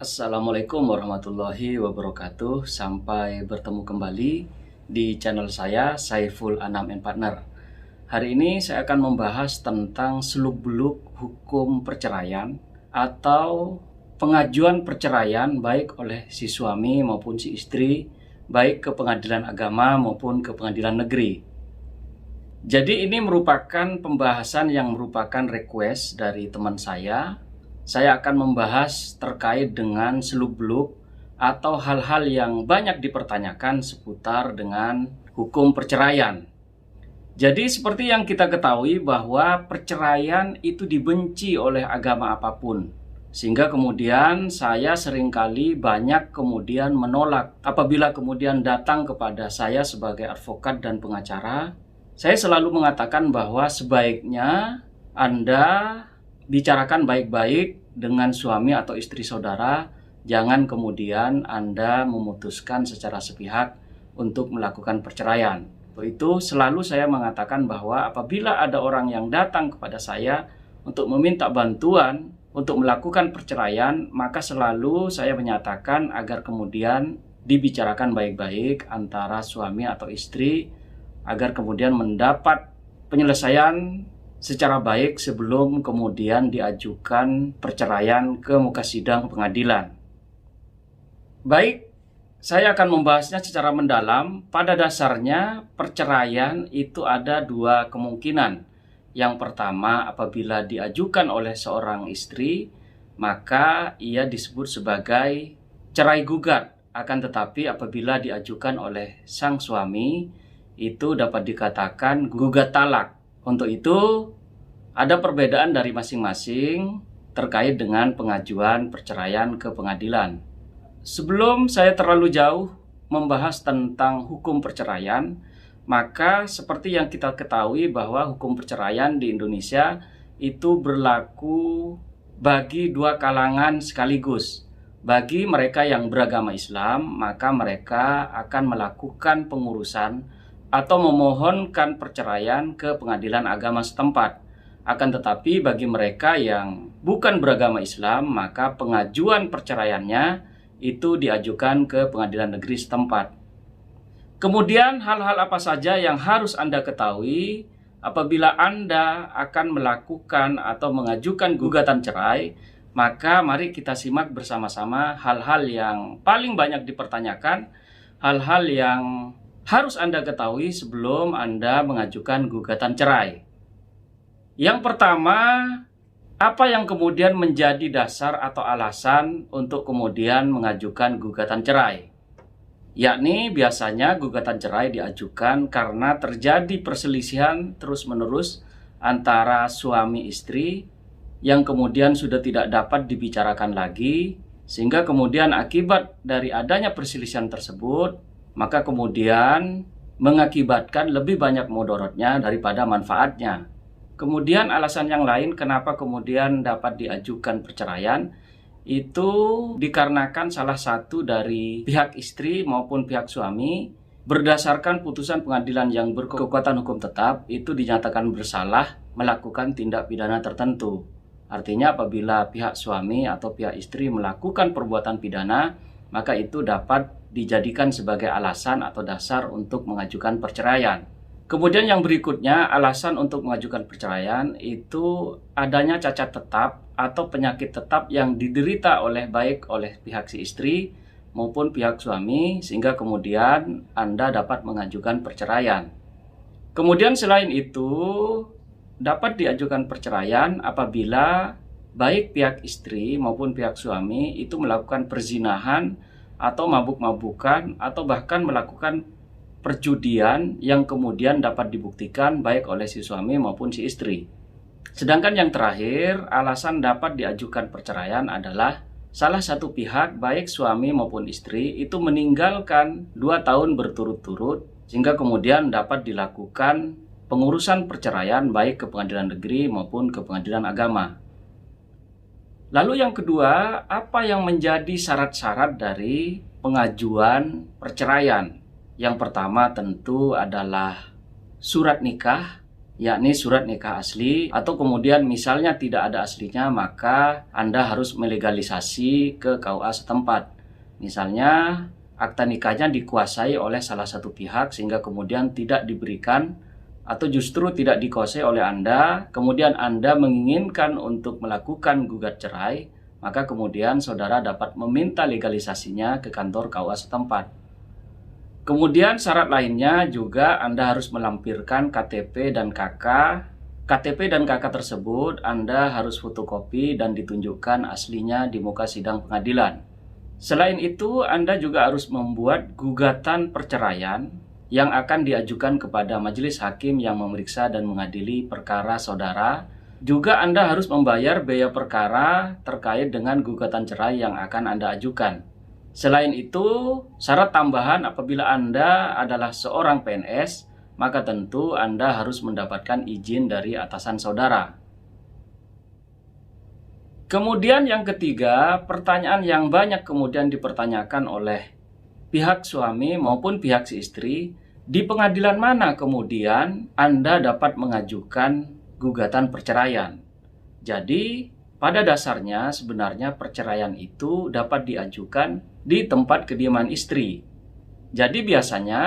Assalamualaikum warahmatullahi wabarakatuh. Sampai bertemu kembali di channel saya, Saiful Anam and Partner. Hari ini saya akan membahas tentang seluk-beluk hukum perceraian atau pengajuan perceraian baik oleh si suami maupun si istri, baik ke pengadilan agama maupun ke pengadilan negeri. Jadi ini merupakan pembahasan yang merupakan request dari teman saya. Saya akan membahas terkait dengan seluk-beluk atau hal-hal yang banyak dipertanyakan seputar dengan hukum perceraian. Jadi seperti yang kita ketahui bahwa perceraian itu dibenci oleh agama apapun. Sehingga kemudian saya seringkali banyak kemudian menolak apabila kemudian datang kepada saya sebagai advokat dan pengacara. Saya selalu mengatakan bahwa sebaiknya Anda bicarakan baik-baik dengan suami atau istri saudara, jangan kemudian Anda memutuskan secara sepihak untuk melakukan perceraian. Itu selalu saya mengatakan bahwa apabila ada orang yang datang kepada saya untuk meminta bantuan untuk melakukan perceraian, maka selalu saya menyatakan agar kemudian dibicarakan baik-baik antara suami atau istri agar kemudian mendapat penyelesaian secara baik sebelum kemudian diajukan perceraian ke muka sidang pengadilan. Baik, saya akan membahasnya secara mendalam. Pada dasarnya perceraian itu ada dua kemungkinan. Yang pertama, apabila diajukan oleh seorang istri, maka ia disebut sebagai cerai gugat. Akan tetapi apabila diajukan oleh sang suami, itu dapat dikatakan gugat talak. Untuk itu, ada perbedaan dari masing-masing terkait dengan pengajuan perceraian ke pengadilan. Sebelum saya terlalu jauh membahas tentang hukum perceraian, maka seperti yang kita ketahui bahwa hukum perceraian di Indonesia itu berlaku bagi dua kalangan sekaligus. Bagi mereka yang beragama Islam, maka mereka akan melakukan pengurusan atau memohonkan perceraian ke pengadilan agama setempat. Akan tetapi bagi mereka yang bukan beragama Islam, maka pengajuan perceraiannya itu diajukan ke pengadilan negeri setempat. Kemudian hal-hal apa saja yang harus Anda ketahui apabila Anda akan melakukan atau mengajukan gugatan cerai, maka mari kita simak bersama-sama hal-hal yang paling banyak dipertanyakan, hal-hal yang harus Anda ketahui sebelum Anda mengajukan gugatan cerai. Yang pertama, apa yang kemudian menjadi dasar atau alasan untuk kemudian mengajukan gugatan cerai? Yakni biasanya gugatan cerai diajukan karena terjadi perselisihan terus-menerus antara suami istri yang kemudian sudah tidak dapat dibicarakan lagi, sehingga kemudian akibat dari adanya perselisihan tersebut, maka kemudian mengakibatkan lebih banyak mudaratnya daripada manfaatnya. Kemudian alasan yang lain kenapa kemudian dapat diajukan perceraian itu dikarenakan salah satu dari pihak istri maupun pihak suami berdasarkan putusan pengadilan yang berkekuatan hukum tetap itu dinyatakan bersalah melakukan tindak pidana tertentu. Artinya apabila pihak suami atau pihak istri melakukan perbuatan pidana, maka itu dapat dijadikan sebagai alasan atau dasar untuk mengajukan perceraian. Kemudian yang berikutnya, alasan untuk mengajukan perceraian itu adanya cacat tetap atau penyakit tetap yang diderita baik oleh pihak si istri maupun pihak suami, sehingga kemudian Anda dapat mengajukan perceraian. Kemudian selain itu, dapat diajukan perceraian apabila baik pihak istri maupun pihak suami itu melakukan perzinahan atau mabuk-mabukan atau bahkan melakukan perjudian yang kemudian dapat dibuktikan baik oleh si suami maupun si istri. Sedangkan yang terakhir, alasan dapat diajukan perceraian adalah salah satu pihak baik suami maupun istri itu meninggalkan 2 tahun berturut-turut sehingga kemudian dapat dilakukan pengurusan perceraian baik ke pengadilan negeri maupun ke pengadilan agama. Lalu yang kedua, apa yang menjadi syarat-syarat dari pengajuan perceraian? Yang pertama tentu adalah surat nikah yakni surat nikah asli, atau kemudian misalnya tidak ada aslinya, maka Anda harus melegalisasi ke KUA setempat. Misalnya akta nikahnya dikuasai oleh salah satu pihak sehingga kemudian tidak diberikan atau justru tidak dikuasai oleh Anda, kemudian Anda menginginkan untuk melakukan gugat cerai, maka kemudian saudara dapat meminta legalisasinya ke kantor KUA setempat. Kemudian syarat lainnya juga Anda harus melampirkan KTP dan KK. KTP dan KK tersebut Anda harus fotokopi dan ditunjukkan aslinya di muka sidang pengadilan. Selain itu, Anda juga harus membuat gugatan perceraian yang akan diajukan kepada majelis hakim yang memeriksa dan mengadili perkara saudara. Juga Anda harus membayar biaya perkara terkait dengan gugatan cerai yang akan Anda ajukan. Selain itu, syarat tambahan apabila Anda adalah seorang PNS, maka tentu Anda harus mendapatkan izin dari atasan saudara. Kemudian yang ketiga, pertanyaan yang banyak kemudian dipertanyakan oleh pihak suami maupun pihak si istri, di pengadilan mana kemudian Anda dapat mengajukan gugatan perceraian? Jadi, pada dasarnya sebenarnya perceraian itu dapat diajukan di tempat kediaman istri. Jadi biasanya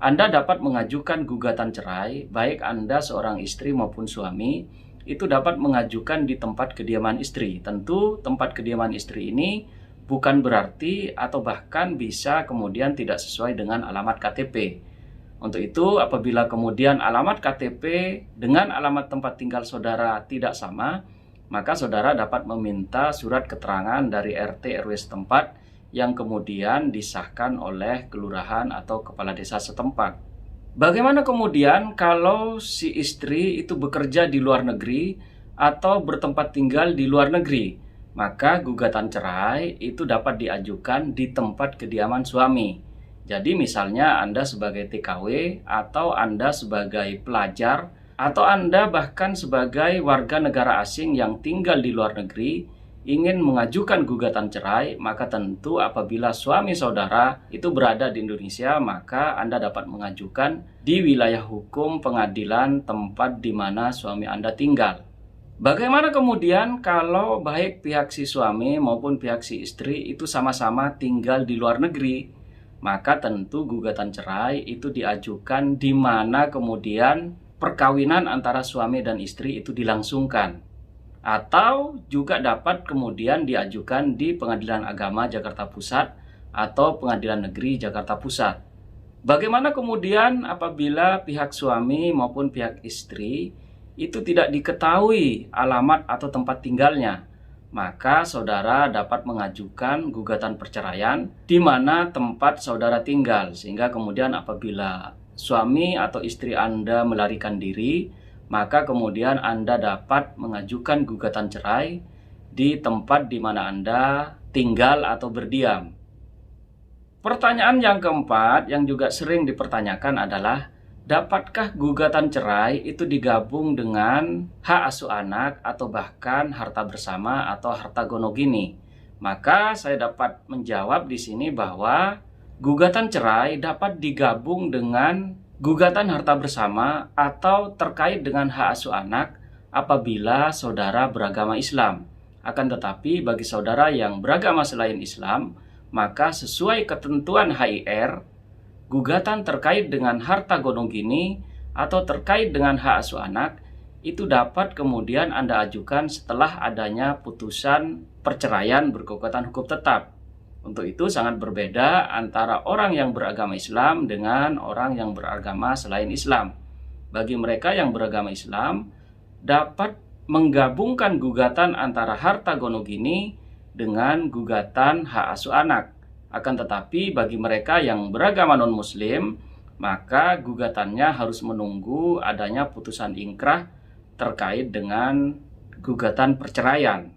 Anda dapat mengajukan gugatan cerai, baik Anda seorang istri maupun suami, itu dapat mengajukan di tempat kediaman istri. Tentu tempat kediaman istri ini bukan berarti atau bahkan bisa kemudian tidak sesuai dengan alamat KTP. Untuk itu, apabila kemudian alamat KTP dengan alamat tempat tinggal saudara tidak sama, maka saudara dapat meminta surat keterangan dari RT RW setempat yang kemudian disahkan oleh kelurahan atau kepala desa setempat. Bagaimana kemudian kalau si istri itu bekerja di luar negeri atau bertempat tinggal di luar negeri? Maka gugatan cerai itu dapat diajukan di tempat kediaman suami. Jadi misalnya Anda sebagai TKW atau Anda sebagai pelajar atau Anda bahkan sebagai warga negara asing yang tinggal di luar negeri ingin mengajukan gugatan cerai, maka tentu apabila suami saudara itu berada di Indonesia, maka Anda dapat mengajukan di wilayah hukum pengadilan tempat di mana suami Anda tinggal. Bagaimana kemudian kalau baik pihak si suami maupun pihak si istri itu sama-sama tinggal di luar negeri? Maka tentu gugatan cerai itu diajukan di mana kemudian perkawinan antara suami dan istri itu dilangsungkan. Atau juga dapat kemudian diajukan di Pengadilan Agama Jakarta Pusat atau Pengadilan Negeri Jakarta Pusat. Bagaimana kemudian apabila pihak suami maupun pihak istri itu tidak diketahui alamat atau tempat tinggalnya? Maka saudara dapat mengajukan gugatan perceraian di mana tempat saudara tinggal, sehingga kemudian apabila suami atau istri Anda melarikan diri, maka kemudian Anda dapat mengajukan gugatan cerai di tempat di mana Anda tinggal atau berdiam. Pertanyaan yang keempat yang juga sering dipertanyakan adalah, dapatkah gugatan cerai itu digabung dengan hak asuh anak atau bahkan harta bersama atau harta gonogini? Maka saya dapat menjawab di sini bahwa gugatan cerai dapat digabung dengan gugatan harta bersama atau terkait dengan hak asuh anak apabila saudara beragama Islam. Akan tetapi bagi saudara yang beragama selain Islam, maka sesuai ketentuan HIR, gugatan terkait dengan harta gonogini atau terkait dengan hak asuh anak itu dapat kemudian Anda ajukan setelah adanya putusan perceraian berkekuatan hukum tetap. Untuk itu sangat berbeda antara orang yang beragama Islam dengan orang yang beragama selain Islam. Bagi mereka yang beragama Islam dapat menggabungkan gugatan antara harta gonogini dengan gugatan hak asuh anak. Akan tetapi bagi mereka yang beragama non-muslim, maka gugatannya harus menunggu adanya putusan ingkrah terkait dengan gugatan perceraian.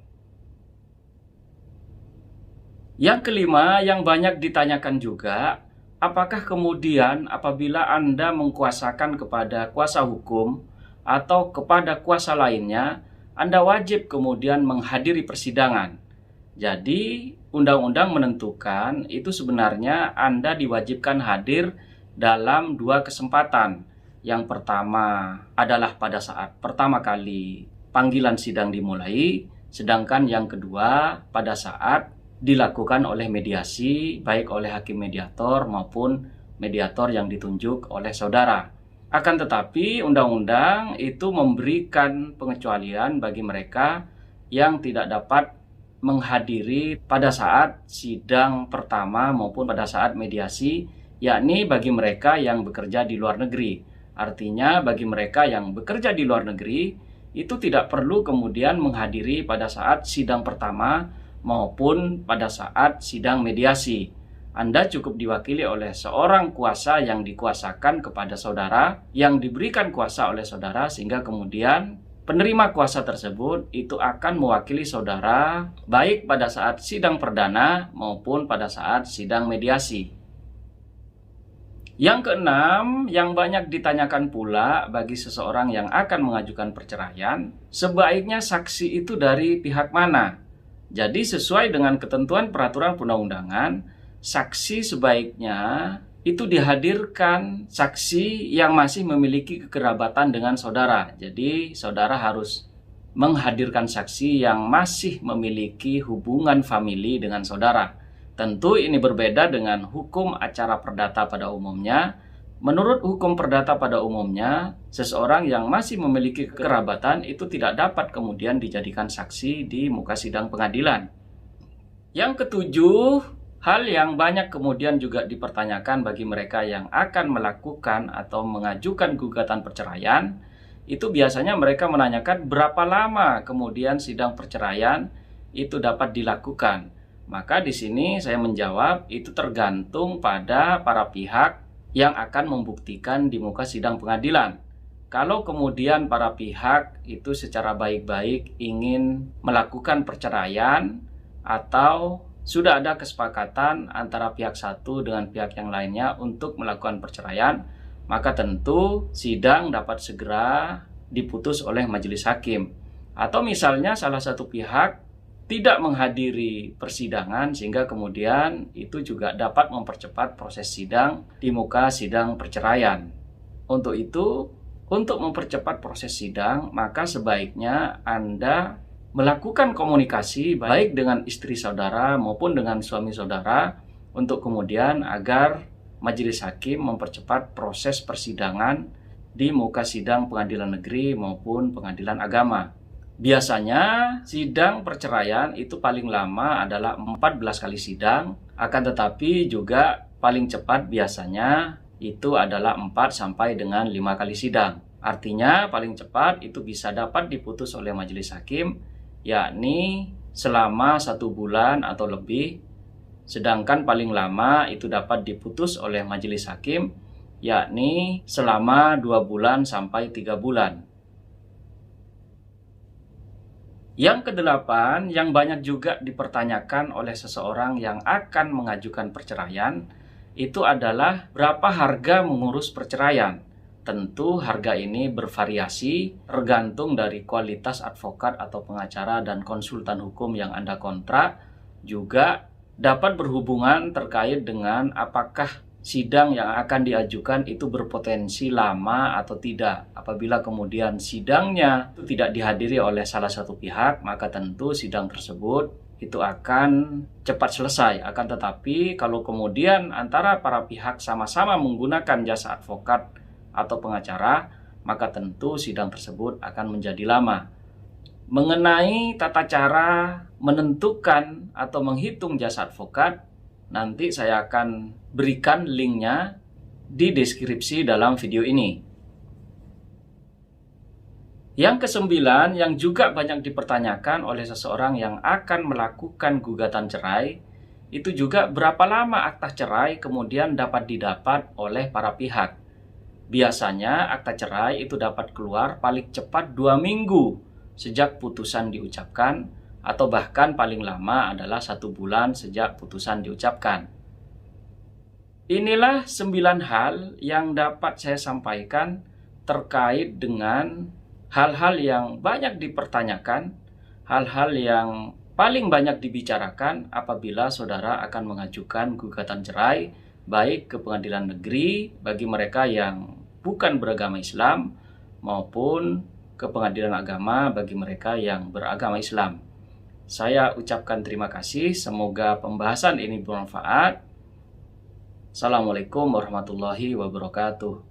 Yang kelima yang banyak ditanyakan juga, apakah kemudian apabila Anda mengkuasakan kepada kuasa hukum atau kepada kuasa lainnya, Anda wajib kemudian menghadiri persidangan. Jadi undang-undang menentukan itu sebenarnya Anda diwajibkan hadir dalam 2 kesempatan. Yang pertama adalah pada saat pertama kali panggilan sidang dimulai, sedangkan yang kedua pada saat dilakukan oleh mediasi, baik oleh hakim mediator maupun mediator yang ditunjuk oleh saudara. Akan tetapi undang-undang itu memberikan pengecualian bagi mereka yang tidak dapat menghadiri pada saat sidang pertama maupun pada saat mediasi, yakni bagi mereka yang bekerja di luar negeri. Artinya bagi mereka yang bekerja di luar negeri itu tidak perlu kemudian menghadiri pada saat sidang pertama maupun pada saat sidang mediasi. Anda cukup diwakili oleh seorang kuasa yang dikuasakan kepada saudara, yang diberikan kuasa oleh saudara, sehingga kemudian penerima kuasa tersebut itu akan mewakili saudara baik pada saat sidang perdana maupun pada saat sidang mediasi. Yang keenam, yang banyak ditanyakan pula bagi seseorang yang akan mengajukan perceraian, sebaiknya saksi itu dari pihak mana? Jadi sesuai dengan ketentuan peraturan perundang-undangan, saksi sebaiknya itu dihadirkan saksi yang masih memiliki kekerabatan dengan saudara. Jadi saudara harus menghadirkan saksi yang masih memiliki hubungan famili dengan saudara. Tentu ini berbeda dengan hukum acara perdata pada umumnya. Menurut hukum perdata pada umumnya, seseorang yang masih memiliki kekerabatan itu tidak dapat kemudian dijadikan saksi di muka sidang pengadilan. Yang ketujuh, hal yang banyak kemudian juga dipertanyakan bagi mereka yang akan melakukan atau mengajukan gugatan perceraian, itu biasanya mereka menanyakan berapa lama kemudian sidang perceraian itu dapat dilakukan. Maka di sini saya menjawab itu tergantung pada para pihak yang akan membuktikan di muka sidang pengadilan. Kalau kemudian para pihak itu secara baik-baik ingin melakukan perceraian atau sudah ada kesepakatan antara pihak satu dengan pihak yang lainnya untuk melakukan perceraian, maka tentu sidang dapat segera diputus oleh majelis hakim. Atau misalnya salah satu pihak tidak menghadiri persidangan sehingga kemudian itu juga dapat mempercepat proses sidang di muka sidang perceraian. Untuk itu, untuk mempercepat proses sidang, maka sebaiknya Anda melakukan komunikasi baik dengan istri saudara maupun dengan suami saudara untuk kemudian agar majelis hakim mempercepat proses persidangan di muka sidang pengadilan negeri maupun pengadilan agama. Biasanya sidang perceraian itu paling lama adalah 14 kali sidang, akan tetapi juga paling cepat biasanya itu adalah 4 sampai dengan 5 kali sidang. Artinya paling cepat itu bisa dapat diputus oleh majelis hakim yakni selama 1 bulan atau lebih, sedangkan paling lama itu dapat diputus oleh majelis hakim yakni selama 2 bulan sampai 3 bulan. Yang kedelapan, yang banyak juga dipertanyakan oleh seseorang yang akan mengajukan perceraian, itu adalah berapa harga mengurus perceraian. Tentu harga ini bervariasi tergantung dari kualitas advokat atau pengacara dan konsultan hukum yang Anda kontrak, juga dapat berhubungan terkait dengan apakah sidang yang akan diajukan itu berpotensi lama atau tidak. Apabila kemudian sidangnya itu tidak dihadiri oleh salah satu pihak, maka tentu sidang tersebut itu akan cepat selesai. Akan tetapi kalau kemudian antara para pihak sama-sama menggunakan jasa advokat atau pengacara, maka tentu sidang tersebut akan menjadi lama. Mengenai tata cara menentukan atau menghitung jasa advokat, nanti saya akan berikan linknya di deskripsi dalam video ini. Yang kesembilan, yang juga banyak dipertanyakan oleh seseorang yang akan melakukan gugatan cerai, itu juga berapa lama akta cerai kemudian dapat didapat oleh para pihak. Biasanya akta cerai itu dapat keluar paling cepat 2 minggu sejak putusan diucapkan, atau bahkan paling lama adalah 1 bulan sejak putusan diucapkan. Inilah 9 hal yang dapat saya sampaikan terkait dengan hal-hal yang banyak dipertanyakan, hal-hal yang paling banyak dibicarakan apabila saudara akan mengajukan gugatan cerai, baik ke pengadilan negeri bagi mereka yang bukan beragama Islam maupun ke pengadilan agama bagi mereka yang beragama Islam. Saya ucapkan terima kasih, semoga pembahasan ini bermanfaat. Assalamualaikum warahmatullahi wabarakatuh.